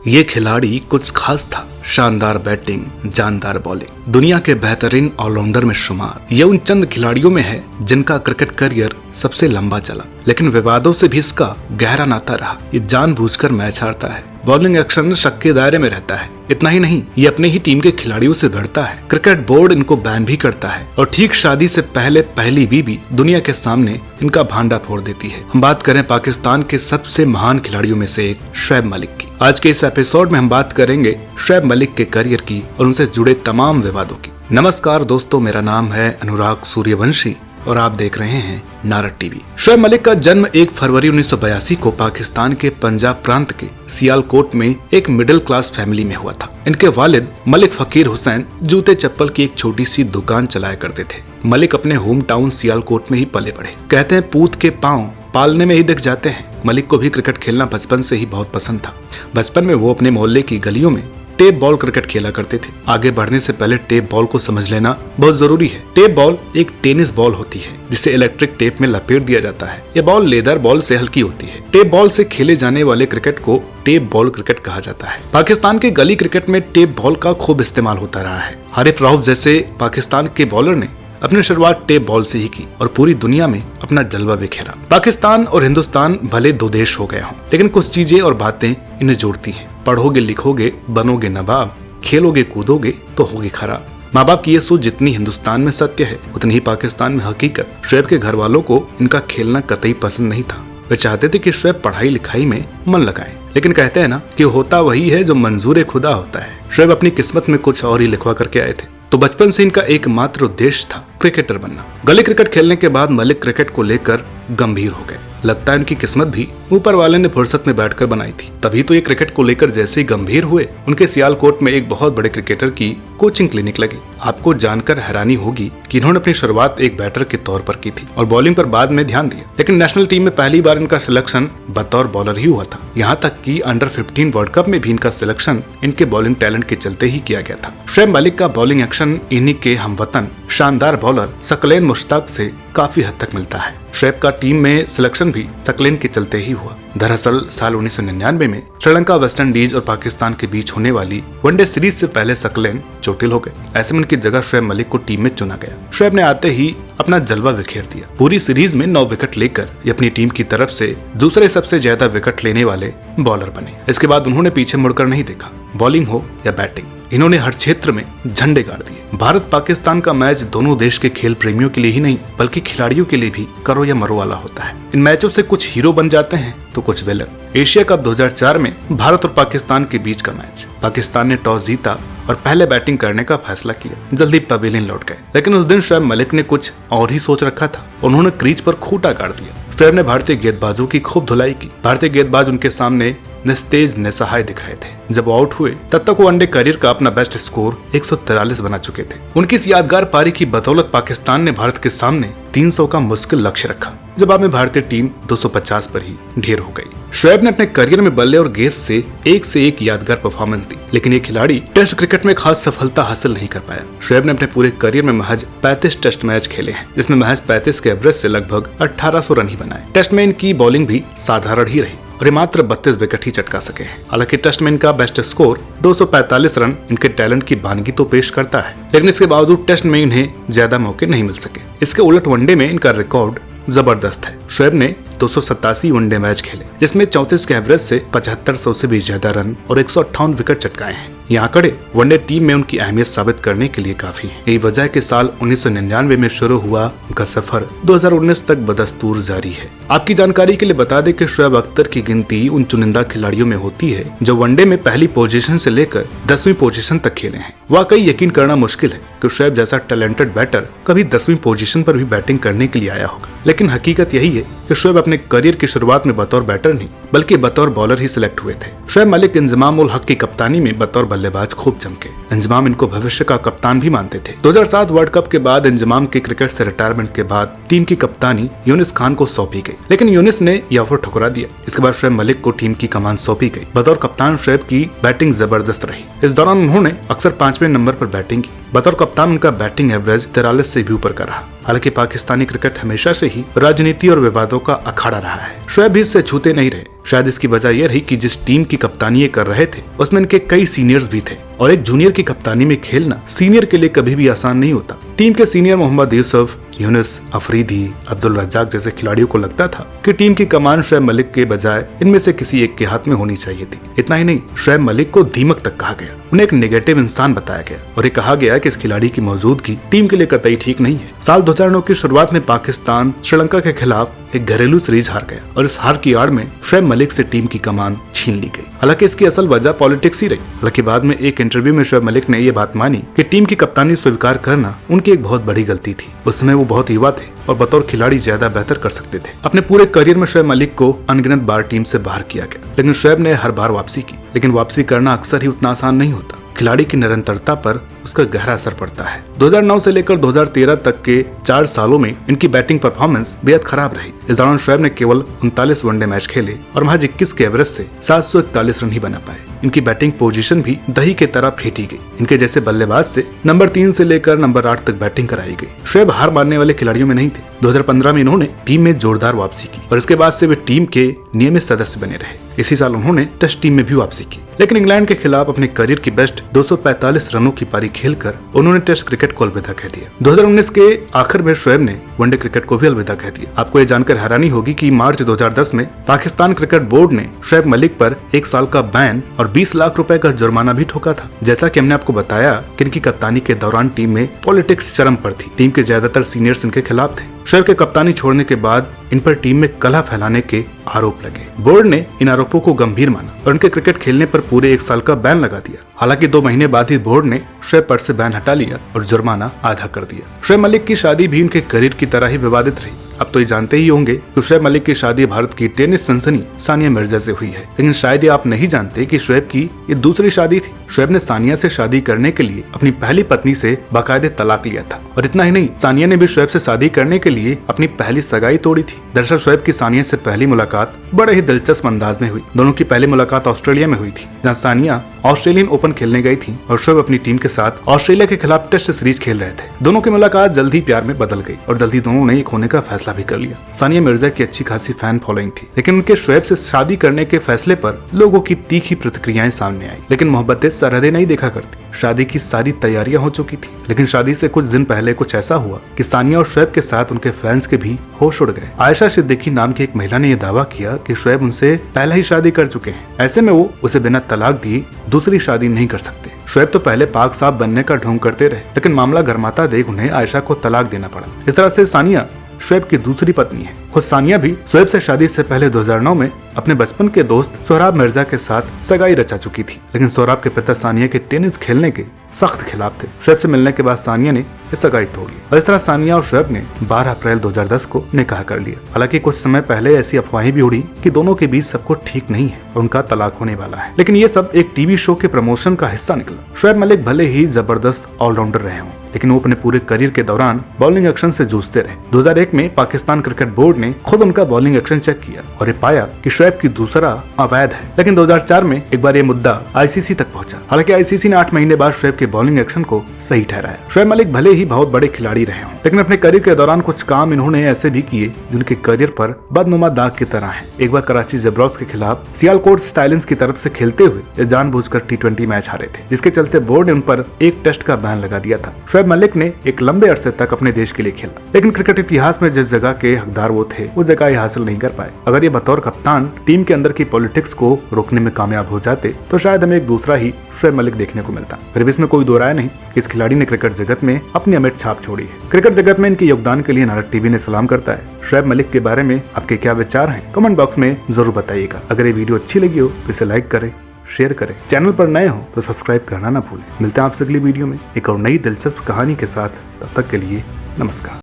ये खिलाड़ी कुछ खास था। शानदार बैटिंग, जानदार बॉलिंग, दुनिया के बेहतरीन ऑलराउंडर में शुमार। ये उन चंद खिलाड़ियों में है जिनका क्रिकेट करियर सबसे लंबा चला, लेकिन विवादों से भी इसका गहरा नाता रहा। ये जानबूझकर मैच हारता है, बॉलिंग एक्शन शक के दायरे में रहता है। इतना ही नहीं, ये अपने ही टीम के खिलाड़ियों से भिड़ता है। क्रिकेट बोर्ड इनको बैन भी करता है और ठीक शादी से पहले पहली बीवी दुनिया के सामने इनका भांडा फोड़ देती है। हम बात करें पाकिस्तान के सबसे महान खिलाड़ियों में से एक शोएब मलिक की। आज के इस एपिसोड में हम बात करेंगे शोएब मलिक के करियर की और उनसे जुड़े तमाम विवादों की। नमस्कार दोस्तों, मेरा नाम है अनुराग सूर्यवंशी और आप देख रहे हैं नारद टीवी। शोएब मलिक का जन्म 1 फरवरी 1982 को पाकिस्तान के पंजाब प्रांत के सियालकोट में एक मिडिल क्लास फैमिली में हुआ था। इनके वालिद मलिक फकीर हुसैन जूते चप्पल की एक छोटी सी दुकान चलाया करते थे। मलिक अपने होम टाउन सियालकोट में ही पले बढ़े। कहते हैं पूत के पांव पालने में ही दिख जाते हैं। मलिक को भी क्रिकेट खेलना बचपन से ही बहुत पसंद था। बचपन में वो अपने मोहल्ले की गलियों में टेप बॉल क्रिकेट खेला करते थे। आगे बढ़ने से पहले टेप बॉल को समझ लेना बहुत जरूरी है। टेप बॉल एक टेनिस बॉल होती है जिसे इलेक्ट्रिक टेप में लपेट दिया जाता है। यह बॉल लेदर बॉल से हल्की होती है। टेप बॉल से खेले जाने वाले क्रिकेट को टेप बॉल क्रिकेट कहा जाता है। पाकिस्तान के गली क्रिकेट में टेप बॉल का खूब इस्तेमाल होता रहा है। हारिस रऊफ जैसे पाकिस्तान के बॉलर ने अपनी शुरुआत टेप बॉल से ही की और पूरी दुनिया में अपना जलवा बिखेरा। पाकिस्तान और हिंदुस्तान भले दो देश हो गए हों, लेकिन कुछ चीजें और बातें इन्हें जोड़ती हैं। पढ़ोगे लिखोगे बनोगे नवाब, खेलोगे कूदोगे तो होगे खराब। माँ बाप की ये सोच जितनी हिंदुस्तान में सत्य है उतनी ही पाकिस्तान में हकीकत। शोएब के घर वालों को इनका खेलना कतई पसंद नहीं था। वे चाहते थे कि शोएब पढ़ाई लिखाई में मन लगाए, लेकिन कहते हैं ना कि होता वही है जो मंजूर खुदा होता है। शोएब अपनी किस्मत में कुछ और ही लिखवा करके आए थे, तो बचपन से इनका एकमात्र उद्देश्य था क्रिकेटर बनना। गली क्रिकेट खेलने के बाद मलिक क्रिकेट को लेकर गंभीर हो गए। लगता है इनकी किस्मत भी ऊपर वाले ने फुर्सत में बैठकर बनाई थी। तभी तो ये क्रिकेट को लेकर जैसे ही गंभीर हुए, उनके सियालकोट में एक बहुत बड़े क्रिकेटर की कोचिंग क्लिनिक लगी। आपको जानकर हैरानी होगी कि इन्होंने अपनी शुरुआत एक बैटर के तौर पर की थी और बॉलिंग पर बाद में ध्यान दिया। लेकिन नेशनल टीम में पहली बार इनका सिलेक्शन बतौर बॉलर ही हुआ था। यहाँ तक कि अंडर 15 वर्ल्ड कप में भी इनका सिलेक्शन इनके बॉलिंग टैलेंट के चलते ही किया गया था। शोएब मलिक का बॉलिंग एक्शन इन्हीं के हमवतन शानदार बॉलर सकलैन मुश्ताक से काफी हद तक मिलता है। शोएब का टीम में सिलेक्शन भी सकलैन के चलते ही हुआ। दरअसल साल 1999 में श्रीलंका, वेस्ट इंडीज और पाकिस्तान के बीच होने वाली वनडे सीरीज से पहले सकलैन चोटिल हो गए। ऐसे में उनकी जगह शोएब मलिक को टीम में चुना गया। शोएब ने आते ही अपना जलवा बिखेर दिया। पूरी सीरीज में 9 विकेट लेकर ये अपनी टीम की तरफ से दूसरे सबसे ज्यादा विकेट लेने वाले बॉलर बने। इसके बाद उन्होंने पीछे मुड़कर नहीं देखा। बॉलिंग हो या बैटिंग, इन्होंने हर क्षेत्र में झंडे गाड़ दिए। भारत पाकिस्तान का मैच दोनों देश के खेल प्रेमियों के लिए ही नहीं बल्कि खिलाड़ियों के लिए भी करो या मरो वाला होता है। इन मैचों से कुछ हीरो बन जाते हैं तो कुछ विलन। एशिया कप 2004 में भारत और पाकिस्तान के बीच का मैच। पाकिस्तान ने टॉस जीता और पहले बैटिंग करने का फैसला किया। जल्दी पवेलियन लौट गए, लेकिन उस दिन शोएब मलिक ने कुछ और ही सोच रखा था। उन्होंने क्रीज पर खूंटा गाड़ दिया। शोएब ने भारतीय गेंदबाजों की खूब धुलाई की। भारतीय गेंदबाज उनके सामने निस्तेज निसहाय दिख रहे थे। जब आउट हुए तब तक वो वनडे करियर का अपना बेस्ट स्कोर 143 बना चुके थे। उनकी इस यादगार पारी की बदौलत पाकिस्तान ने भारत के सामने 300 का मुश्किल लक्ष्य रखा। जवाब में भारतीय टीम 250 पर ही ढेर हो गई। शोएब ने अपने करियर में बल्ले और गेंद से एक यादगार परफॉर्मेंस दी, लेकिन ये खिलाड़ी टेस्ट क्रिकेट में खास सफलता हासिल नहीं कर पाया। शोएब ने अपने पूरे करियर में महज 35 टेस्ट मैच खेले हैं, जिसमें महज 35 के एवरेज से लगभग 1800 रन ही बनाए। टेस्ट में इनकी बॉलिंग भी साधारण ही रही और ये मात्र 32 विकेट ही चटका सके हैं। हालांकि टेस्ट में इनका बेस्ट स्कोर 245 रन इनके टैलेंट की वानगी तो पेश करता है, लेकिन इसके बावजूद टेस्ट में इन्हें ज्यादा मौके नहीं मिल सके। इसके उलट वनडे में इनका रिकॉर्ड जबरदस्त है। शोएब ने 287 वनडे मैच खेले, जिसमें 34 के एवरेज से 7500 से भी ज्यादा रन और 158 विकेट चटकाए हैं। ये आंकड़े वनडे टीम में उनकी अहमियत साबित करने के लिए काफी है। यही वजह के साल 1999 में शुरू हुआ उनका सफर 2019 तक बदस्तूर जारी है। आपकी जानकारी के लिए बता दें कि शोएब अख्तर की गिनती उन चुनिंदा खिलाड़ियों में होती है जो वनडे में पहली पोजीशन से लेकर 10वीं पोजीशन तक खेले हैं। वाकई यकीन करना मुश्किल है कि शोएब जैसा टैलेंटेड बैटर कभी 10वीं पोजीशन पर भी बैटिंग करने के लिए आया होगा, लेकिन हकीकत यही है कि शोएब अपने करियर की शुरुआत में बतौर बैटर नहीं बल्कि बतौर बॉलर ही सिलेक्ट हुए थे। शोएब मलिक इंजमाम उल हक की कप्तानी में बतौर बल्लेबाज खूब चमके। इंजमाम इनको भविष्य का कप्तान भी मानते थे। 2007 वर्ल्ड कप के बाद इंजमाम के क्रिकेट से रिटायरमेंट के बाद टीम की कप्तानी यूनिस खान को सौंपी गई, लेकिन यूनिस ने यह ऑफर ठुकरा दिया। इसके बाद शोएब मलिक को टीम की कमान सौंपी गई। बतौर कप्तान शोएब की बैटिंग जबरदस्त रही। इस दौरान उन्होंने अक्सर 5वें नंबर पर बैटिंग की। बतौर कप्तान उनका बैटिंग एवरेज 43 से भी ऊपर का रहा। हालांकि पाकिस्तानी क्रिकेट हमेशा से ही राजनीति और विवादों का अखाड़ा रहा है। शोएब भी इससे छूते नहीं रहे। शायद इसकी वजह यह रही कि जिस टीम की कप्तानी ये कर रहे थे उसमें इनके कई सीनियर्स भी थे और एक जूनियर की कप्तानी में खेलना सीनियर के लिए कभी भी आसान नहीं होता। टीम के सीनियर मोहम्मद यूसुफ, यूनुस, अफरीदी, अब्दुल रज्जाक जैसे खिलाड़ियों को लगता था कि टीम की कमान शोएब मलिक के बजाय इनमें से किसी एक के हाथ में होनी चाहिए थी। इतना ही नहीं, शोएब मलिक को दीमक तक कहा गया, उन्हें एक नेगेटिव इंसान बताया गया और ये कहा गया कि इस खिलाड़ी की मौजूदगी टीम के लिए कतई ठीक नहीं है। साल 2009 की शुरुआत में पाकिस्तान श्रीलंका के खिलाफ एक घरेलू सीरीज हार गया और इस हार की आड़ में शोएब मलिक से टीम की कमान छीन ली गई। हालांकि इसकी असल वजह पॉलिटिक्स ही रही। हालांकि बाद में एक इंटरव्यू में शोएब मलिक ने ये बात मानी कि टीम की कप्तानी स्वीकार करना उनकी एक बहुत बड़ी गलती थी। उस समय वो बहुत युवा थे और बतौर खिलाड़ी ज्यादा बेहतर कर सकते थे। अपने पूरे करियर में शोएब मलिक को अनगिनत बार टीम से बाहर किया गया, लेकिन शोएब ने हर बार वापसी की। लेकिन वापसी करना अक्सर ही उतना आसान नहीं होता। खिलाड़ी की निरंतरता पर उसका गहरा असर पड़ता है। 2009 से लेकर 2013 तक के 4 सालों में इनकी बैटिंग परफॉर्मेंस बेहद खराब रही। इस दौरान शोएब ने केवल 39 वनडे मैच खेले और महज 21 के एवरेज से 741 रन ही बना पाए। इनकी बैटिंग पोजीशन भी दही के तरह फेंटी गई। इनके जैसे बल्लेबाज से नंबर 3 से लेकर नंबर 8 तक बैटिंग कराई गई। शोएब हार मानने वाले खिलाड़ियों में नहीं थे। 2015 में इन्होंने टीम में जोरदार वापसी की और इसके बाद से वे टीम के नियमित सदस्य बने रहे। इसी साल उन्होंने टेस्ट टीम में भी वापसी की, लेकिन इंग्लैंड के खिलाफ अपने करियर की बेस्ट 245 रनों की पारी खेलकर उन्होंने टेस्ट क्रिकेट को अलविदा कह दिया। 2019 के आखिर में शोएब ने वनडे क्रिकेट को भी अलविदा कह दिया। आपको ये जानकर हैरानी होगी कि मार्च 2010 में पाकिस्तान क्रिकेट बोर्ड ने शोएब मलिक पर 1 साल का बैन और 20 लाख रुपए का जुर्माना भी ठोका था। जैसा कि हमने आपको बताया कि इनकी कप्तानी के दौरान टीम में पॉलिटिक्स चरम पर थी। टीम के ज्यादातर सीनियर्स इनके खिलाफ थे। शोएब के कप्तानी छोड़ने के बाद इन पर टीम में कलह फैलाने के आरोप लगे। बोर्ड ने इन आरोपों को गंभीर माना और उनके क्रिकेट खेलने पर पूरे 1 साल का बैन लगा दिया। हालांकि 2 महीने बाद ही बोर्ड ने शोएब पर से बैन हटा लिया और जुर्माना आधा कर दिया। शोएब मलिक की शादी भी उनके करियर की तरह ही विवादित रही। अब तो ये जानते ही होंगे कि शोएब मलिक की शादी भारत की टेनिस सनसनी सानिया मिर्जा से हुई है, लेकिन शायद ये आप नहीं जानते कि शोएब की ये दूसरी शादी थी। शोएब ने सानिया से शादी करने के लिए अपनी पहली पत्नी से बाकायदे तलाक लिया था और इतना ही नहीं, सानिया ने भी शोएब से शादी करने के लिए अपनी पहली सगाई तोड़ी थी। दरअसल शोएब की सानिया से पहली मुलाकात बड़े ही दिलचस्प अंदाज में हुई। दोनों की पहली मुलाकात ऑस्ट्रेलिया में हुई थी, जहाँ सानिया ऑस्ट्रेलियन ओपन खेलने गई थी और शोएब अपनी टीम के साथ ऑस्ट्रेलिया के खिलाफ टेस्ट सीरीज खेल रहे थे। दोनों की मुलाकात जल्द ही प्यार में बदल गई और जल्दी दोनों ने एक होने का फैसला भी कर लिया। सानिया मिर्जा की अच्छी खासी फैन फॉलोइंग थी, लेकिन उनके शोएब से शादी करने के फैसले पर लोगों की तीखी प्रतिक्रियाएं सामने आई। लेकिन मोहब्बतें सरहदें नहीं देखा करती। शादी की सारी तैयारियां हो चुकी थी, लेकिन शादी से कुछ दिन पहले कुछ ऐसा हुआ कि सानिया और शोएब के साथ उनके फैंस के भी होश उड़ गए। आयशा सिद्दीकी नाम की एक महिला ने यह दावा किया कि शोएब उनसे पहले ही शादी कर चुके हैं। ऐसे में वो उसे बिना तलाक दिए दूसरी शादी नहीं कर सकते। शोएब तो पहले पाक साफ बनने का ढोंग करते रहे, लेकिन मामला गर्माता देख उन्हें आयशा को तलाक देना पड़ा। इस तरह से सानिया शोएब की दूसरी पत्नी है। खुद सानिया भी शोएब से शादी से पहले 2009 में अपने बचपन के दोस्त सोहराब मिर्जा के साथ सगाई रचा चुकी थी, लेकिन सोहराब के पिता सानिया के टेनिस खेलने के सख्त खिलाफ थे। शोएब से मिलने के बाद सानिया ने ये सगाई तोड़ ली और इस तरह सानिया और शोएब ने 12 अप्रैल 2010 को निकाह कर लिया। हालांकि कुछ समय पहले ऐसी अफवाहें भी उड़ी कि दोनों के बीच सब कुछ ठीक नहीं है और उनका तलाक होने वाला है, लेकिन ये सब एक टीवी शो के प्रमोशन का हिस्सा निकला। शोएब मलिक भले ही जबरदस्त ऑलराउंडर रहे हों, लेकिन वो अपने पूरे करियर के दौरान बॉलिंग एक्शन से जूझते रहे। 2001 में पाकिस्तान क्रिकेट बोर्ड ने खुद उनका बॉलिंग एक्शन चेक किया और ये पाया कि शोएब की दूसरा अवैध है। लेकिन 2004 में एक बार ये मुद्दा आईसीसी तक पहुंचा। हालांकि आईसीसी ने 8 महीने बाद शोएब के बॉलिंग एक्शन को सही ठहराया। शोएब मलिक भले ही बहुत बड़े खिलाड़ी रहे हों, लेकिन अपने करियर के दौरान कुछ काम इन्होंने ऐसे भी किए जिनके करियर पर बदनुमा दाग की तरह है। एक बार कराची ज़ेब्रास के खिलाफ सियालकोट स्टाइलिंस की तरफ से खेलते हुए जानबूझकर T20 मैच हारे थे, जिसके चलते बोर्ड ने उन पर एक टेस्ट का बैन लगा दिया था। शोएब मलिक ने एक लंबे अरसे तक अपने देश के लिए खेला, लेकिन क्रिकेट इतिहास में जिस जगह के हकदार वो थे वो जगह हासिल नहीं कर पाए। अगर ये बतौर कप्तान टीम के अंदर की पॉलिटिक्स को रोकने में कामयाब हो जाते तो शायद हमें एक दूसरा ही शोएब मलिक देखने को मिलता। फिर भी इसमें कोई दो राय नहीं कि इस खिलाड़ी ने क्रिकेट जगत में अपनी अमिट छाप छोड़ी है। क्रिकेट जगत में इनके योगदान के लिए नारद टीवी ने सलाम करता है। शोएब मलिक के बारे में आपके क्या विचार हैं, कमेंट बॉक्स में जरूर बताइएगा। अगर ये वीडियो अच्छी लगी हो तो इसे लाइक करें, शेयर करें। चैनल पर नए हो तो सब्सक्राइब करना ना भूलें। मिलते हैं आपसे अगली वीडियो में एक और नई दिलचस्प कहानी के साथ। तब तक के लिए नमस्कार।